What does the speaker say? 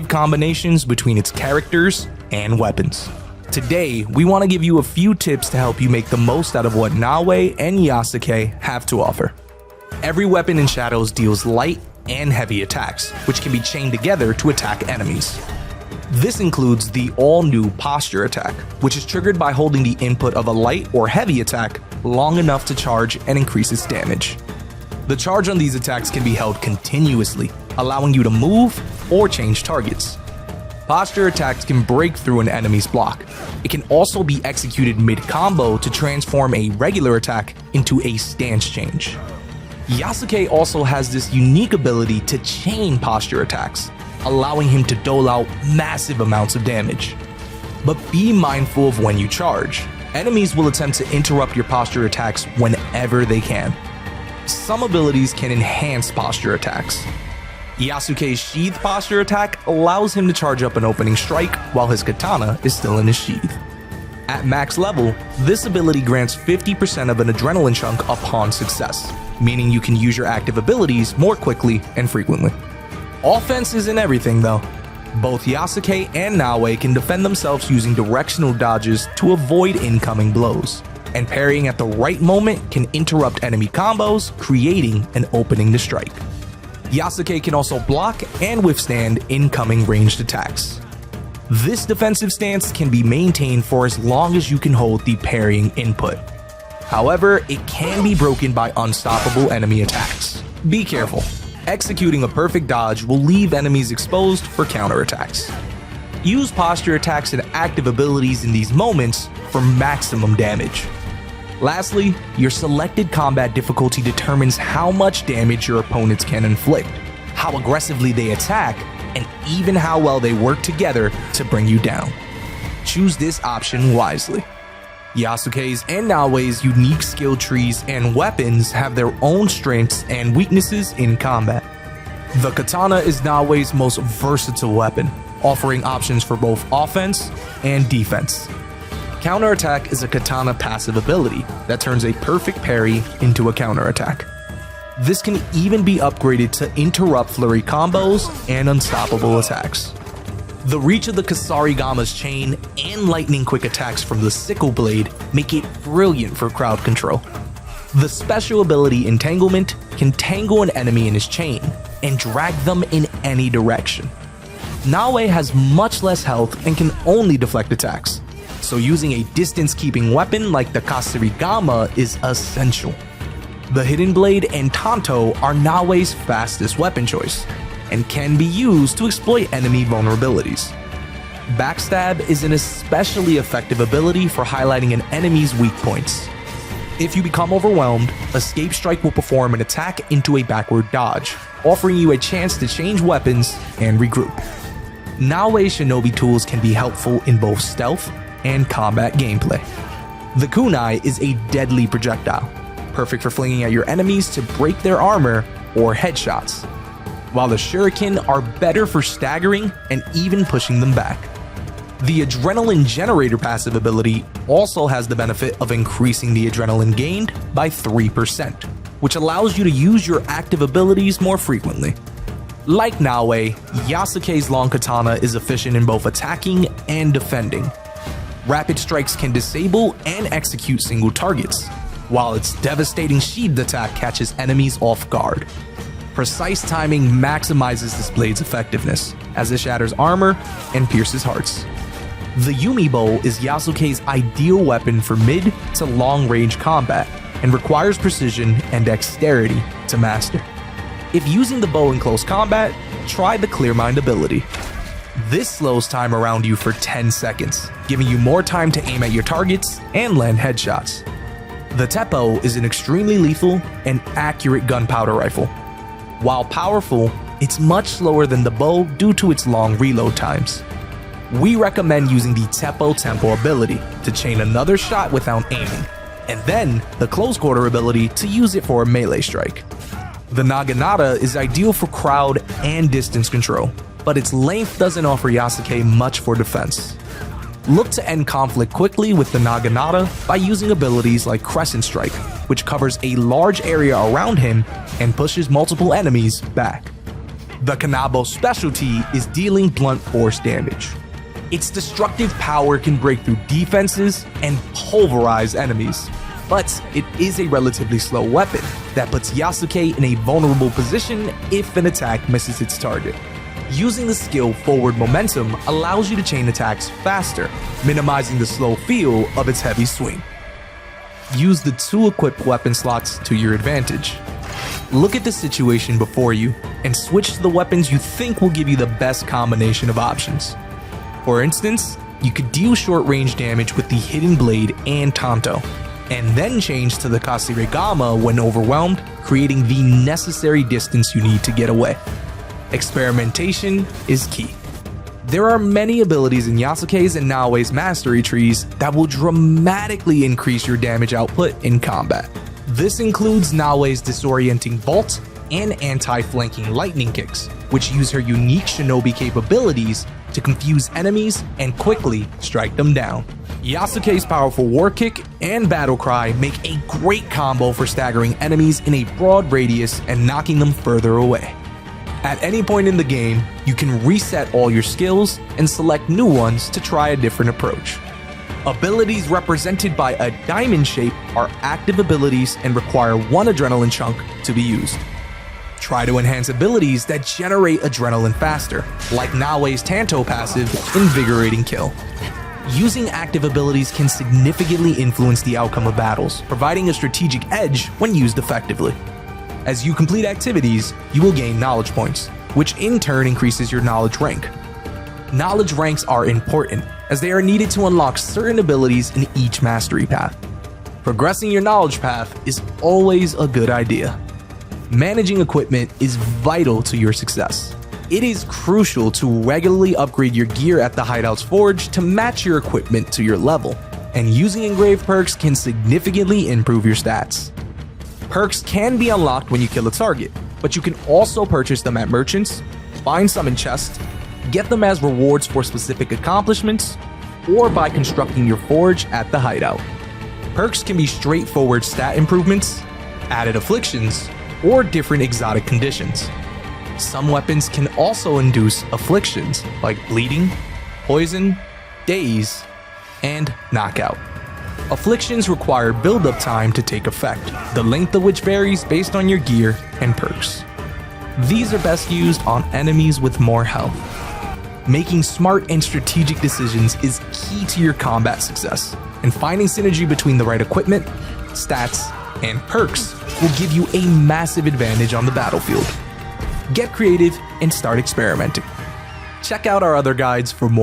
combinations between its characters and weapons. Today, we want to give you a few tips to help you make the most out of what Naoe and Yasuke have to offer. Every weapon in Shadows deals light and heavy attacks, which can be chained together to attack enemies. This includes the all-new posture attack, which is triggered by holding the input of a light or heavy attack long enough to charge and increase its damage. The charge on these attacks can be held continuously, allowing you to move or change targets. Posture attacks can break through an enemy's block. It can also be executed mid-combo to transform a regular attack into a stance change. Yasuke also has this unique ability to chain posture attacks, allowing him to dole out massive amounts of damage. But be mindful of when you charge. Enemies will attempt to interrupt your posture attacks whenever they can. Some abilities can enhance posture attacks. Yasuke's sheath posture attack allows him to charge up an opening strike while his katana is still in his sheath. At max level, this ability grants 50% of an adrenaline chunk upon success, meaning you can use your active abilities more quickly and frequently. Offense isn't everything though. Both Yasuke and Naoe can defend themselves using directional dodges to avoid incoming blows, and parrying at the right moment can interrupt enemy combos, creating an opening to strike. Yasuke can also block and withstand incoming ranged attacks. This defensive stance can be maintained for as long as you can hold the parrying input. However, it can be broken by unstoppable enemy attacks. Be careful. Executing a perfect dodge will leave enemies exposed for counterattacks. Use posture attacks and active abilities in these moments for maximum damage. Lastly, your selected combat difficulty determines how much damage your opponents can inflict, how aggressively they attack, and even how well they work together to bring you down. Choose this option wisely. Yasuke's and Naoe's unique skill trees and weapons have their own strengths and weaknesses in combat. The katana is Naoe's most versatile weapon, offering options for both offense and defense. Counterattack is a katana passive ability that turns a perfect parry into a counterattack. This can even be upgraded to interrupt flurry combos and unstoppable attacks. The reach of the Kusarigama's chain and lightning quick attacks from the sickle blade make it brilliant for crowd control. The special ability Entanglement can tangle an enemy in his chain and drag them in any direction. Naoe has much less health and can only deflect attacks, so using a distance-keeping weapon like the Kusarigama is essential. The Hidden Blade and Tanto are Naoe's fastest weapon choice, and can be used to exploit enemy vulnerabilities. Backstab is an especially effective ability for highlighting an enemy's weak points. If you become overwhelmed, Escape Strike will perform an attack into a backward dodge, offering you a chance to change weapons and regroup. Naoe's shinobi tools can be helpful in both stealth and combat gameplay. The kunai is a deadly projectile, perfect for flinging at your enemies to break their armor or headshots, while the shuriken are better for staggering and even pushing them back. The Adrenaline Generator passive ability also has the benefit of increasing the adrenaline gained by 3%, which allows you to use your active abilities more frequently. Like Naoe, Yasuke's long katana is efficient in both attacking and defending. Rapid strikes can disable and execute single targets, while its devastating sheathed attack catches enemies off guard. Precise timing maximizes this blade's effectiveness, as it shatters armor and pierces hearts. The Yumi Bow is Yasuke's ideal weapon for mid to long range combat, and requires precision and dexterity to master. If using the bow in close combat, try the Clear Mind ability. This slows time around you for 10 seconds, giving you more time to aim at your targets and land headshots. The Teppo is an extremely lethal and accurate gunpowder rifle. While powerful, it's much slower than the bow due to its long reload times. We recommend using the Teppo Tempo ability to chain another shot without aiming, and then the close quarter ability to use it for a melee strike. The Naginata is ideal for crowd and distance control, but its length doesn't offer Yasuke much for defense. Look to end conflict quickly with the Naginata by using abilities like Crescent Strike, which covers a large area around him and pushes multiple enemies back. The Kanabo's specialty is dealing blunt force damage. Its destructive power can break through defenses and pulverize enemies, but it is a relatively slow weapon that puts Yasuke in a vulnerable position if an attack misses its target. Using the skill Forward Momentum allows you to chain attacks faster, minimizing the slow feel of its heavy swing. Use the 2 equipped weapon slots to your advantage. Look at the situation before you and switch to the weapons you think will give you the best combination of options. For instance, you could deal short-range damage with the Hidden Blade and Tanto, and then change to the Kashiregama when overwhelmed, creating the necessary distance you need to get away. Experimentation is key. There are many abilities in Yasuke's and Naoe's mastery trees that will dramatically increase your damage output in combat. This includes Naoe's disorienting Bolt and anti-flanking lightning kicks, which use her unique shinobi capabilities to confuse enemies and quickly strike them down. Yasuke's powerful War Kick and Battle Cry make a great combo for staggering enemies in a broad radius and knocking them further away. At any point in the game, you can reset all your skills and select new ones to try a different approach. Abilities represented by a diamond shape are active abilities and require 1 adrenaline chunk to be used. Try to enhance abilities that generate adrenaline faster, like Naoe's Tanto passive, Invigorating Kill. Using active abilities can significantly influence the outcome of battles, providing a strategic edge when used effectively. As you complete activities, you will gain knowledge points, which in turn increases your knowledge rank. Knowledge ranks are important, as they are needed to unlock certain abilities in each mastery path. Progressing your knowledge path is always a good idea. Managing equipment is vital to your success. It is crucial to regularly upgrade your gear at the Hideout's Forge to match your equipment to your level, and using engraved perks can significantly improve your stats. Perks can be unlocked when you kill a target, but you can also purchase them at merchants, find some in chests, get them as rewards for specific accomplishments, or by constructing your forge at the Hideout. Perks can be straightforward stat improvements, added afflictions, or different exotic conditions. Some weapons can also induce afflictions like bleeding, poison, daze, and knockout. Afflictions require build-up time to take effect, the length of which varies based on your gear and perks. These are best used on enemies with more health. Making smart and strategic decisions is key to your combat success, and finding synergy between the right equipment, stats, and perks will give you a massive advantage on the battlefield. Get creative and start experimenting. Check out our other guides for more.